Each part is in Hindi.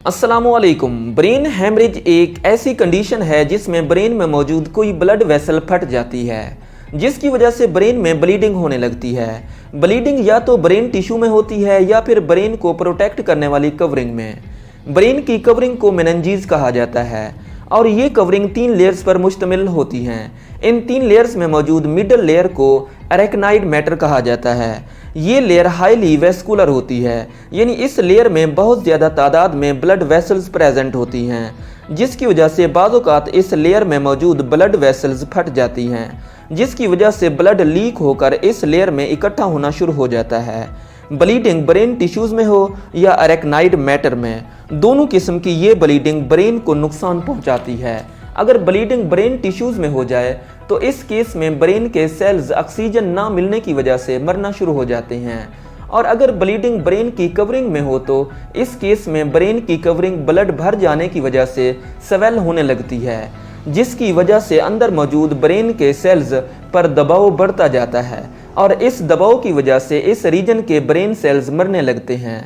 अस्सलामुअलैकुम। ब्रेन हैमरेज एक ऐसी कंडीशन है जिसमें ब्रेन में मौजूद कोई ब्लड वेसल फट जाती है, जिसकी वजह से ब्रेन में ब्लीडिंग होने लगती है। ब्लीडिंग या तो ब्रेन टिश्यू में होती है या फिर ब्रेन को प्रोटेक्ट करने वाली कवरिंग में। ब्रेन की कवरिंग को मेनिंजेस कहा जाता है और ये कवरिंग 3 लेयर्स पर मुश्तमिल होती हैं। इन 3 लेयर्स में मौजूद मिडल लेयर को अरेक्नाइड मैटर कहा जाता है। ये लेयर हाईली वेस्कुलर होती है, यानी इस लेयर में बहुत ज़्यादा तादाद में ब्लड वेसल्स प्रेजेंट होती हैं, जिसकी वजह से बाज़-औक़ात इस लेयर में मौजूद ब्लड वेसल्स फट जाती हैं, जिसकी वजह से ब्लड लीक होकर इस लेयर में इकट्ठा होना शुरू हो जाता है। ब्लीडिंग ब्रेन टिश्यूज़ में हो या अरेक्नाइड मैटर में, दोनों किस्म की ये ब्लीडिंग ब्रेन को नुकसान पहुंचाती है। अगर ब्लीडिंग ब्रेन टिश्यूज़ में हो जाए तो इस केस में ब्रेन के सेल्स ऑक्सीजन ना मिलने की वजह से मरना शुरू हो जाते हैं, और अगर ब्लीडिंग ब्रेन की कवरिंग में हो तो इस केस में ब्रेन की कवरिंग ब्लड भर जाने की वजह से स्वेल होने लगती है, जिसकी वजह से अंदर मौजूद ब्रेन के सेल्स पर दबाव बढ़ता जाता है और इस दबाव की वजह से इस रीजन के ब्रेन सेल्स मरने लगते हैं।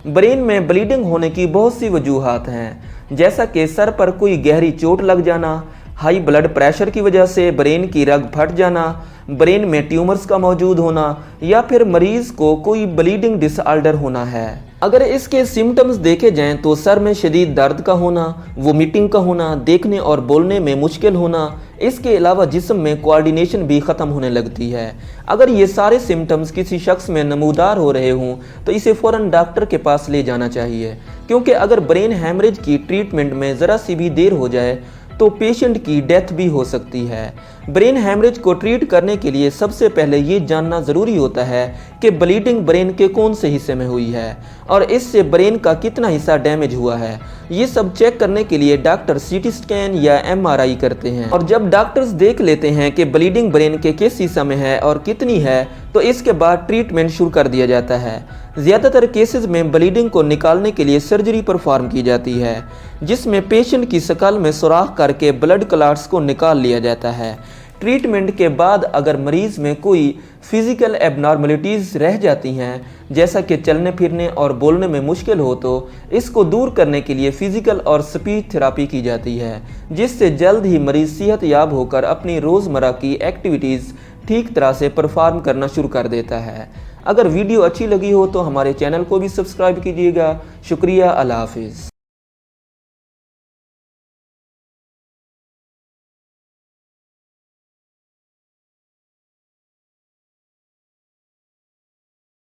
ब्रेन में ब्लीडिंग होने की बहुत सी वजूहात हैं, जैसा कि सर पर कोई गहरी चोट लग जाना, हाई ब्लड प्रेशर की वजह से ब्रेन की रग फट जाना, ब्रेन में ट्यूमर्स का मौजूद होना, या फिर मरीज को कोई ब्लीडिंग डिसऑर्डर होना है। अगर इसके सिम्टम्स देखे जाएं तो सर में शदीद दर्द का होना, वोमिटिंग का होना, देखने और बोलने में मुश्किल होना, इसके अलावा जिस्म में कोऑर्डिनेशन भी ख़त्म होने लगती है। अगर ये सारे सिम्टम्स किसी शख्स में नमूदार हो रहे हों तो इसे फ़ौरन डॉक्टर के पास ले जाना चाहिए, क्योंकि अगर ब्रेन हैमरेज की ट्रीटमेंट में ज़रा सी भी देर हो जाए तो पेशेंट की डेथ भी हो सकती है। ब्रेन हैमरेज को ट्रीट करने के लिए सबसे पहले ये जानना ज़रूरी होता है कि ब्लीडिंग ब्रेन के कौन से हिस्से में हुई है और इससे ब्रेन का कितना हिस्सा डैमेज हुआ है। ये सब चेक करने के लिए डॉक्टर सीटी स्कैन या एमआरआई करते हैं, और जब डॉक्टर्स देख लेते हैं कि ब्लीडिंग ब्रेन के किस हिस्से में है और कितनी है तो इसके बाद ट्रीटमेंट शुरू कर दिया जाता है। ज़्यादातर केसेस में ब्लीडिंग को निकालने के लिए सर्जरी परफॉर्म की जाती है, जिसमें पेशेंट की स्कल में सुराख करके ब्लड क्लॉट्स को निकाल लिया जाता है। ट्रीटमेंट के बाद अगर मरीज़ में कोई फिज़िकल एबनॉर्मलिटीज़ रह जाती हैं, जैसा कि चलने फिरने और बोलने में मुश्किल हो, तो इसको दूर करने के लिए फ़िज़िकल और स्पीच थेरापी की जाती है, जिससे जल्द ही मरीज़ सेहत याब होकर अपनी रोज़मर्रा की एक्टिविटीज़ ठीक तरह से परफॉर्म करना शुरू कर देता है। अगर वीडियो अच्छी लगी हो तो हमारे चैनल को भी सब्सक्राइब कीजिएगा। शुक्रिया। अल्लाह हाफिज़।